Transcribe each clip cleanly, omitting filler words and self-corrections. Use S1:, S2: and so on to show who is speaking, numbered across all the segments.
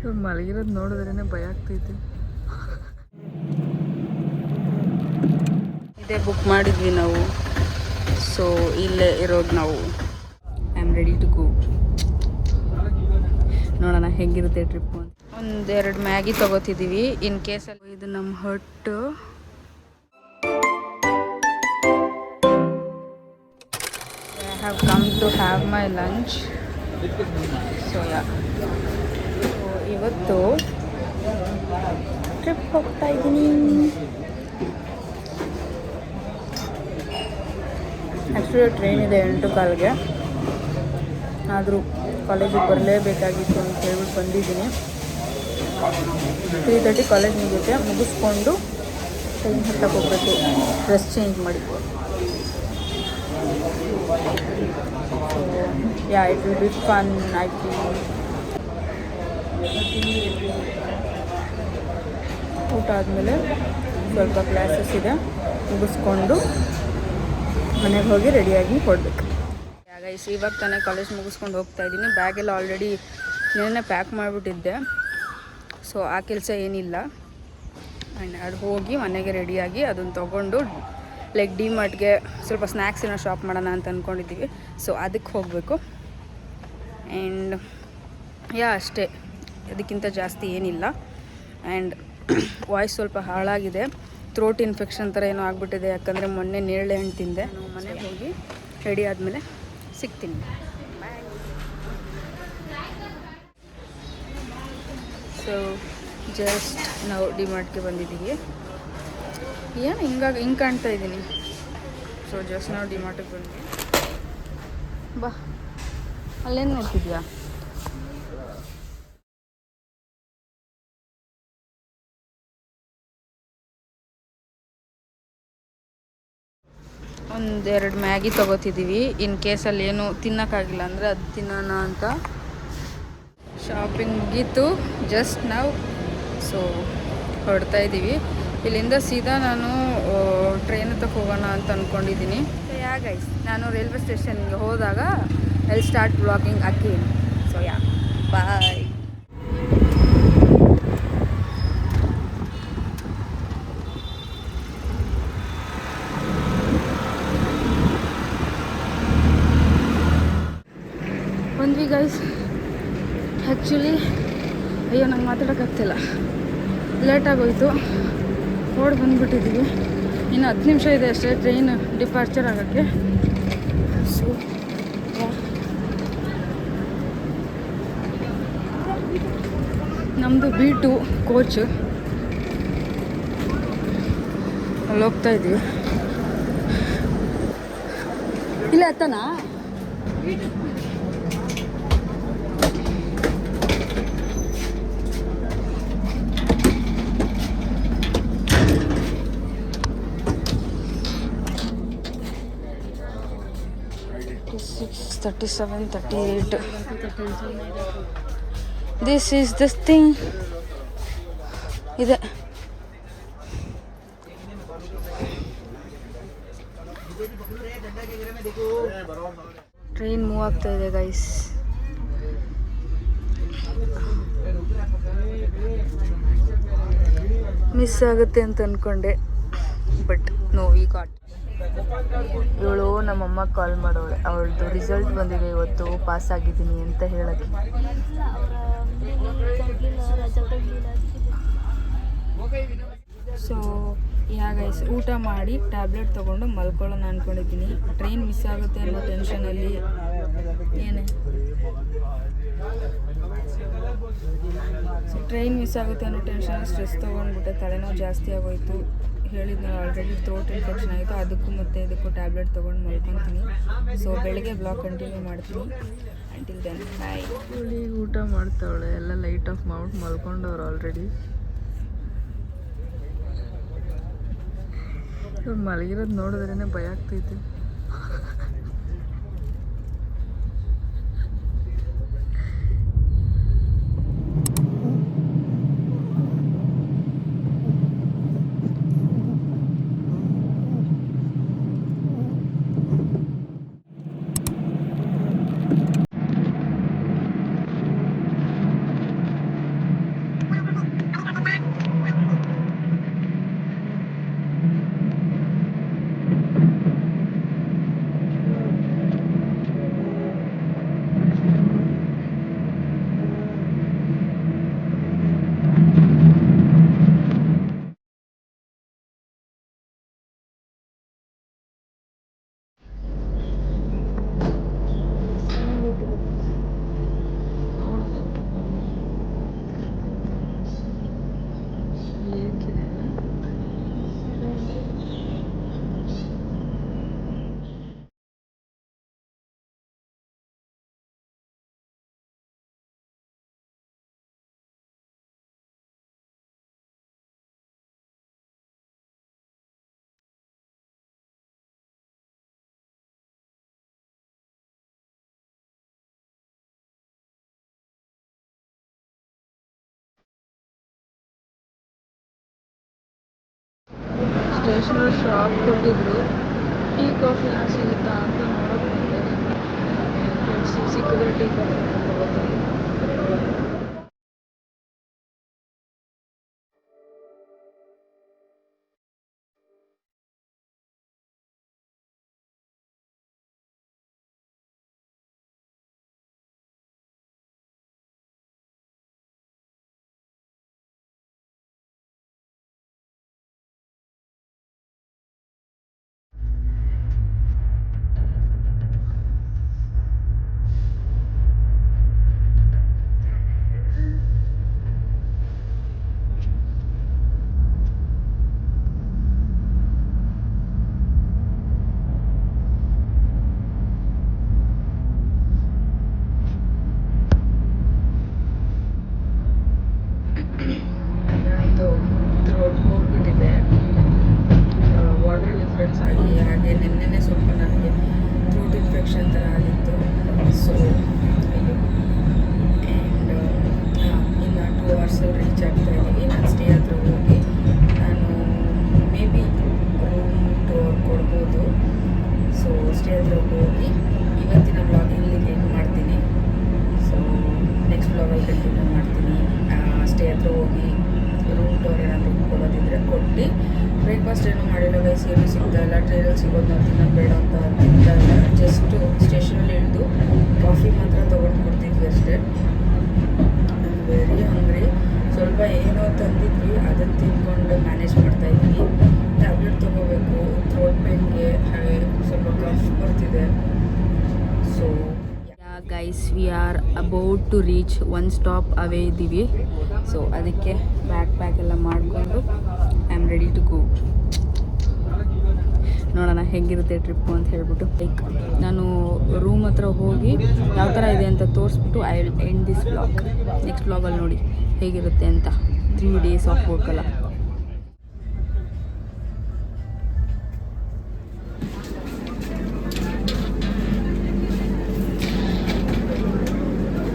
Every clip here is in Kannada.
S1: ಇವ್ರು ಮಲಗಿರೋದು ನೋಡಿದ್ರೇ ಭಯ ಆಗ್ತೈತೆ. ಇದೇ ಬುಕ್ ಮಾಡಿದ್ವಿ ನಾವು, ಸೊ ಇಲ್ಲೇ ಇರೋದು ನಾವು. I am ready to go. ನೋಡೋಣ ಹೆಂಗಿರುತ್ತೆ ಟ್ರಿಪ್ಪು ಅಂತ. ಒಂದೆರಡು ಮ್ಯಾಗಿ ತೊಗೋತಿದ್ದೀವಿ ಇನ್ ಕೇಸಲ್ಲಿ. ಇದು ನಮ್ಮ ಹೊಟ್ಟು. I have come to have my lunch. So ಇವತ್ತು ಟ್ರಿಪ್ ಹೋಗ್ತಾ ಇದ್ದೀನಿ. ಆ್ಯಕ್ಚುಲಿ ಟ್ರೈನ್ ಇದೆ 8:15ಗೆ, ಆದರೂ ಕಾಲೇಜಿಗೆ ಬರಲೇಬೇಕಾಗಿತ್ತು ಅಂತ ಹೇಳ್ಬಿಟ್ಟು ಬಂದಿದ್ದೀನಿ. 3:30 ಕಾಲೇಜ್ ಮುಗಿಸ್ಕೊಂಡು ಟ್ರೈನ್ ಹತ್ತಕ್ಕೆ ಹೋಗ್ಬೇಕು, ಡ್ರೆಸ್ ಚೇಂಜ್ ಮಾಡಿ. It will be fun. I think ಊಟ ಆದಮೇಲೆ ಸ್ವಲ್ಪ ಕ್ಲಾಸಸ್ ಇದೆ, ಮುಗಿಸ್ಕೊಂಡು ಮನೆಗೆ ಹೋಗಿ ರೆಡಿಯಾಗಿ ಹೊರಡ್ಬೇಕು. ಗೈಸ್, ಇವಾಗ ತಾನೇ ಕಾಲೇಜ್ ಮುಗಿಸ್ಕೊಂಡು ಹೋಗ್ತಾ ಇದ್ದೀನಿ. ಬ್ಯಾಗೆಲ್ಲ ಆಲ್ರೆಡಿ ನೆನ್ನೆ ಪ್ಯಾಕ್ ಮಾಡಿಬಿಟ್ಟಿದ್ದೆ, ಸೊ ಆ ಕೆಲಸ ಏನಿಲ್ಲ. ಆ್ಯಂಡ್ ಅದು ಹೋಗಿ ಮನೆಗೆ ರೆಡಿಯಾಗಿ ಅದನ್ನು ತೊಗೊಂಡು ಲೈಕ್ ಡಿ ಮಾರ್ಟ್ಗೆ ಸ್ವಲ್ಪ ಸ್ನ್ಯಾಕ್ಸಿನ ಶಾಪ್ ಮಾಡೋಣ ಅಂತ ಅಂದ್ಕೊಂಡಿದ್ದೀವಿ. ಸೊ ಅದಕ್ಕೆ ಹೋಗಬೇಕು. ಆ್ಯಂಡ್ ಅಷ್ಟೇ, ಅದಕ್ಕಿಂತ ಜಾಸ್ತಿ ಏನಿಲ್ಲ. ಆ್ಯಂಡ್ ವಾಯ್ಸ್ ಸ್ವಲ್ಪ ಹಾಳಾಗಿದೆ, ಥ್ರೋಟ್ ಇನ್ಫೆಕ್ಷನ್ ಥರ ಏನೋ ಆಗಿಬಿಟ್ಟಿದೆ. ಯಾಕಂದರೆ ಮೊನ್ನೆ ನೇರಳೆ ಹಣ್ಣು ತಿಂದೆ. ನಾನು ಮನೆಗೆ ಹೋಗಿ ರೆಡಿ ಆದಮೇಲೆ ಸಿಗ್ತೀನಿ. ಸೊ ಜಸ್ಟ್ ನಾವು ಡಿ ಮಾರ್ಟ್ಗೆ ಬಂದಿದ್ದೀವಿ. ಏನು ಹಿಂಗೆ ಕಾಣ್ತಾ ಇದ್ದೀನಿ. ಸೊ ಜಸ್ಟ್ ನಾವು ಡಿ ಮಾರ್ಟಿಗೆ ಬಂದ್ವಿ. ಬಾ, ಅಲ್ಲೇನು ನೋಡ್ತಿದ್ಯಾ? ಒಂದೆರಡು ಮ್ಯಾಗಿ ತೊಗೋತಿದ್ದೀವಿ ಇನ್ ಕೇಸಲ್ಲಿ ಏನು ತಿನ್ನೋಕ್ಕಾಗಿಲ್ಲ ಅಂದರೆ ಅದು ತಿನ್ನೋಣ ಅಂತ. ಶಾಪಿಂಗ್ ಮುಗೀತು ಜಸ್ಟ್ ನಾವು. ಸೊ ಹೊರಡ್ತಾ ಇದ್ದೀವಿ. ಇಲ್ಲಿಂದ ಸೀದಾ ನಾನು ಟ್ರೈನ್ ಹತ್ತಕ್ಕೆ ಹೋಗೋಣ ಅಂತ ಅಂದ್ಕೊಂಡಿದ್ದೀನಿ. ಗೈಸ್, ನಾನು ರೈಲ್ವೆ ಸ್ಟೇಷನ್ಗೆ ಹೋದಾಗ I'll start vlogging again. So bye. ಬಂದ್ವಿ ಗೈಸ್. ಆ್ಯಕ್ಚುಲಿ ನಂಗೆ ಮಾತಾಡೋಕ್ಕಾಗ್ತಿಲ್ಲ, ಲೇಟಾಗೋಯ್ತು. ಓಡಿ ಬಂದುಬಿಟ್ಟಿದ್ದೀವಿ. ಇನ್ನು 10 ನಿಮಿಷ ಇದೆ ಅಷ್ಟೇ ಟ್ರೈನ್ ಡಿಪಾರ್ಚರ್ ಆಗೋಕ್ಕೆ. ಸೊ ನಮ್ಮದು B2 ಕೋಚ್, ಅಲ್ಲಿ ಹೋಗ್ತಾ ಇದ್ದೀವಿ. ಇಲ್ಲ ಹತ್ತನಾ? 37, 38. This is this thing. ಇದೆ. ಟ್ರೈನ್ ಮೂವ್ ಆಗ್ತಾ ಇದೆ ಗೈಸ್. ಮಿಸ್ ಆಗುತ್ತೆ ಅಂತ ಅಂದ್ಕೊಂಡೆ, ಬಟ್ ನೋ, ವಿ ಗಾಟ್. ಇವಳು ನಮ್ಮಮ್ಮ ಕಾಲ್ ಮಾಡೋಳೆ, ಅವಳದು ರಿಸಲ್ಟ್ ಬಂದಿದೆ ಇವತ್ತು, ಪಾಸ್ ಆಗಿದ್ದೀನಿ ಅಂತ ಹೇಳೋಕ್ಕೆ. ಸೊ ಗೈಸ್, ಊಟ ಮಾಡಿ ಟ್ಯಾಬ್ಲೆಟ್ ತೊಗೊಂಡು ಮಲ್ಕೊಳ್ಳೋಣ ಅಂದ್ಕೊಂಡಿದ್ದೀನಿ. ಟ್ರೈನ್ ಮಿಸ್ ಆಗುತ್ತೆ ಅನ್ನೋ ಟೆನ್ಷನಲ್ಲಿ ಟ್ರೈನ್ ಮಿಸ್ ಆಗುತ್ತೆ ಅನ್ನೋ ಟೆನ್ಷನ್ ಸ್ಟ್ರೆಸ್ ತೊಗೊಂಡ್ಬಿಟ್ಟೆ. ತಲೆನೋವು ಜಾಸ್ತಿ ಆಗೋಯ್ತು. ಹೇಳಿದ್ನಲ್ಲ, ಆಲ್ರೆಡಿ ಥ್ರೋಟ್ ಇನ್ಫೆಕ್ಷನ್ ಆಯಿತು. ಅದಕ್ಕೂ ಮತ್ತು ಇದಕ್ಕೂ ಟ್ಯಾಬ್ಲೆಟ್ ತೊಗೊಂಡು ಮಲ್ಕೊತೀನಿ. ಸೊ ಬೆಳಗ್ಗೆ ಬ್ಲಾಗ್ ಕಂಟಿನ್ಯೂ ಮಾಡ್ತೀನಿ. Until then bye. ಊಟ ಮಾಡ್ತಾವಳೆ, ಎಲ್ಲ ಲೈಟ್ ಆಫ್ ಮಾಡ್ಬಿಟ್ಟು ಮಲ್ಕೊಂಡವ್ರು ಆಲ್ರೆಡಿ. ಇವ್ರು ಮಲಗಿರೋದು ನೋಡಿದ್ರೇ ಭಯ ಆಗ್ತೈತೆ. ಸ್ಟೇಷನರಿ ಶಾಪ್ ಕೊಟ್ಟಿದ್ರು. ಟೀ ಕಾಫಿ ಎಲ್ಲ ಸಿಗುತ್ತಾ ಅಂತ ನೋಡೋಕೆ ಬಂದೆ. ಸಿಕ್ಕಿದ್ರೆ ಟೀ ಕಾಫಿ ತಗೋತೀನಿ. ಹೋಗ್ಬಿಟ್ಟಿದೆ ವಾಟರ್ ಡಿಫ್ರೆನ್ಸ್ ಆಗಿ. ಹಾಗೆ ನಿನ್ನೆ ಸ್ವಲ್ಪ ನನಗೆ ಥ್ರೋಟ್ ಇನ್ಫೆಕ್ಷನ್ ಥರ ಆಗಿತ್ತು. ಸೊ ಆ್ಯಂಡ್ ಇನ್ನು 2 ಅವರ್ಸಲ್ಲಿ ರೀಚ್ ಆಗ್ತಾ ಇದ್ದೀವಿ. ನಾನು ಸ್ಟೇ ಹತ್ರ ಹೋಗಿ ನಾನು ಮೇ ಬಿ ರೂಮ್ ಟೂರ್ ಕೊಡ್ಬೋದು. ಸೊ ಸ್ಟೇ ಹತ್ರ ಹೋಗಿ ಇವತ್ತಿನ ಬ್ಲಾಗ್ ಇಲ್ಲಿಗೆ ಎಂಡ್ ಮಾಡ್ತೀನಿ. ಸೊ ನೆಕ್ಸ್ಟ್ ಬ್ಲಾಗಲ್ಲಿ ಕಂಟಿನ್ಯೂ ಮಾಡ್ತೀನಿ. ಸ್ಟೇ ಹತ್ರ ಹೋಗಿ ರೂಮ್ ಟೂರ್ ಏನಾದರೂ ಕೊಡೋದಿದ್ರೆ ಕೊಟ್ಟು. ಬ್ರೇಕ್ಫಾಸ್ಟ್ ಏನೂ ಮಾಡಿಲ್ಲ ಗೈಸ್, ಏನೂ ಸಿಗ್ತಾ ಇಲ್ಲ. ಟ್ರೈನಲ್ಲಿ ಸಿಗೋದು ನಾವು ತಿನ್ನೋದು ಬೇಡ ಅಂತ ತಿಂತಾ ಇಲ್ಲ. ಜಸ್ಟು ಸ್ಟೇಷನಲ್ಲಿ ಇಳಿದು ಕಾಫಿ ಮಾತ್ರ ತೊಗೊಂಡು ಕೊಡ್ತಿದ್ವಿ ಅಷ್ಟೇ. ವೆರಿ ಹಂಗ್ರಿ. ಸ್ವಲ್ಪ ಏನೋ ತಂದಿದ್ವಿ, ಅದನ್ನು ತಿಂದ್ಕೊಂಡು ಮ್ಯಾನೇಜ್ ಮಾಡ್ತಾಯಿದ್ವಿ. ಟ್ಯಾಬ್ಲೆಟ್ ತೊಗೋಬೇಕು ಥ್ರೋಟ್ ಪೇನ್ಗೆ, ಹಾಗೆ ಸ್ವಲ್ಪ ಕಫ್ ಬರ್ತಿದೆ. So guys, we are about to reach 1 stop away ಇದ್ದೀವಿ. ಸೊ ಅದಕ್ಕೆ ಬ್ಯಾಕ್ ಎಲ್ಲ ಮಾಡಿಕೊಂಡು I am ready to go. ನೋಡೋಣ ಹೇಗಿರುತ್ತೆ ಟ್ರಿಪ್ಪು ಅಂತ ಹೇಳ್ಬಿಟ್ಟು. ಲೈಕ್ ನಾನು ರೂಮ್ ಹತ್ರ ಹೋಗಿ ಯಾವ ಥರ ಇದೆ ಅಂತ ತೋರಿಸ್ಬಿಟ್ಟು I will end this blog. Next ಬ್ಲಾಗಲ್ಲಿ ನೋಡಿ ಹೇಗಿರುತ್ತೆ ಅಂತ. 3 days ಆಫ್ ವರ್ಕಲ್ಲ.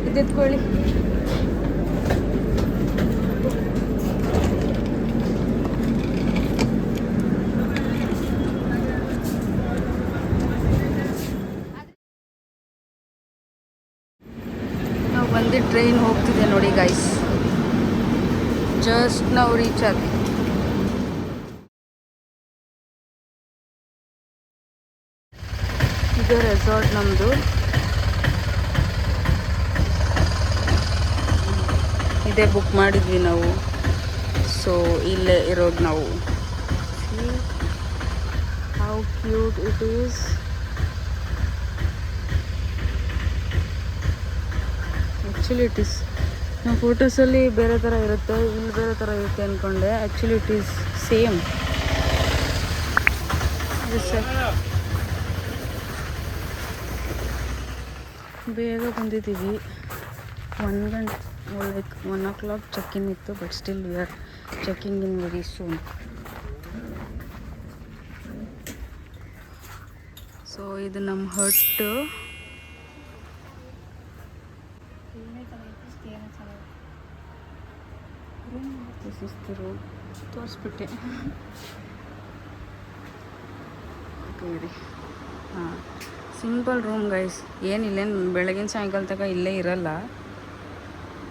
S1: ಇದೆತ್ಕೊಳ್ಳಿ. ನಾವು ಬಂದು ಟ್ರೈನ್ ಹೋಗ್ತಿದೆ ನೋಡಿ ಗೈಸ್. ಜಸ್ಟ್ ನಾವು ರೀಚ್ ಆದ್ವಿ. ಇದು ರೆಸಾರ್ಟ್ ನಮ್ಮದು. ಇದೇ ಬುಕ್ ಮಾಡಿದ್ವಿ ನಾವು. ಸೊ ಇಲ್ಲೇ ಇರೋದು ನಾವು. How cute it is. Actually it is, ನಾವು ಫೋಟೋಸಲ್ಲಿ ಬೇರೆ ಥರ ಇರುತ್ತೆ, ಇಲ್ಲಿ ಬೇರೆ ಥರ ಇರುತ್ತೆ ಅಂದ್ಕೊಂಡೆ. Actually it is same. ಬೇಗ ಬಂದಿದ್ದೀವಿ. 1 ಗಂಟೆ ಲೈಕ್ 1 o'clock ಚೆಕ್-ಇನ್ ಇತ್ತು. But still we are checking in very soon. So ಇದು ನಮ್ಮ ಹಟ್ಟು. ತೋರಿಸ್ಬಿಟ್ಟೆ. ಓಕೆ ರೀ. ಹಾಂ, ಸಿಂಪಲ್ ರೂಮ್ ಗೈಸ್. ಏನಿಲ್ಲೇನು ಬೆಳಗಿನ ಸಾಯಂಕಾಲ ತನಕ ಇಲ್ಲೇ ಇರಲ್ಲ.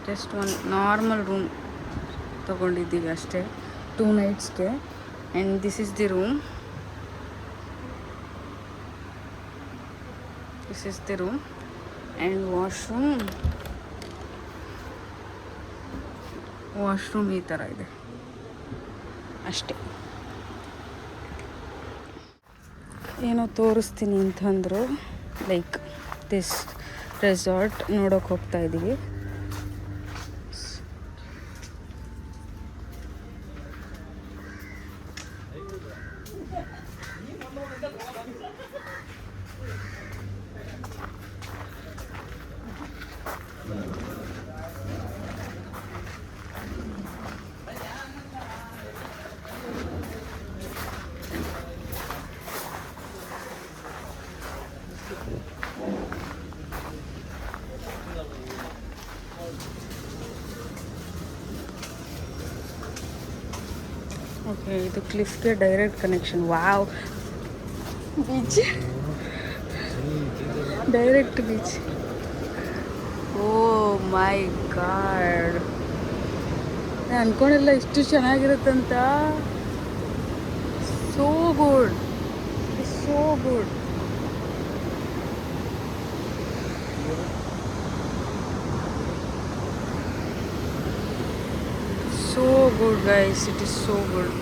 S1: ಜಸ್ಟ್ ಒಂದು ನಾರ್ಮಲ್ ರೂಮ್ ತೊಗೊಂಡಿದ್ದೀವಿ ಅಷ್ಟೇ 2 nights-ಗೆ. And this is the room. This is the room and washroom ಈ ಥರ ಇದೆ ಅಷ್ಟೇ. ಏನೋ ತೋರಿಸ್ತೀನಿ ಅಂತಂದರು. ಲೈಕ್ ದಿಸ್ ರೆಸಾರ್ಟ್ ನೋಡೋಕೆ ಹೋಗ್ತಾ ಇದ್ದೀವಿ. ಓಕೆ, ಇದು ಕ್ಲಿಫ್ಗೆ direct connection. Wow, beach, direct beach. Oh my God, ನಾನು ಅನ್ಕೊಂಡಿಲ್ಲ ಇಷ್ಟು ಚೆನ್ನಾಗಿರುತ್ತಂತ. So good, so good. So good guys, it is so good.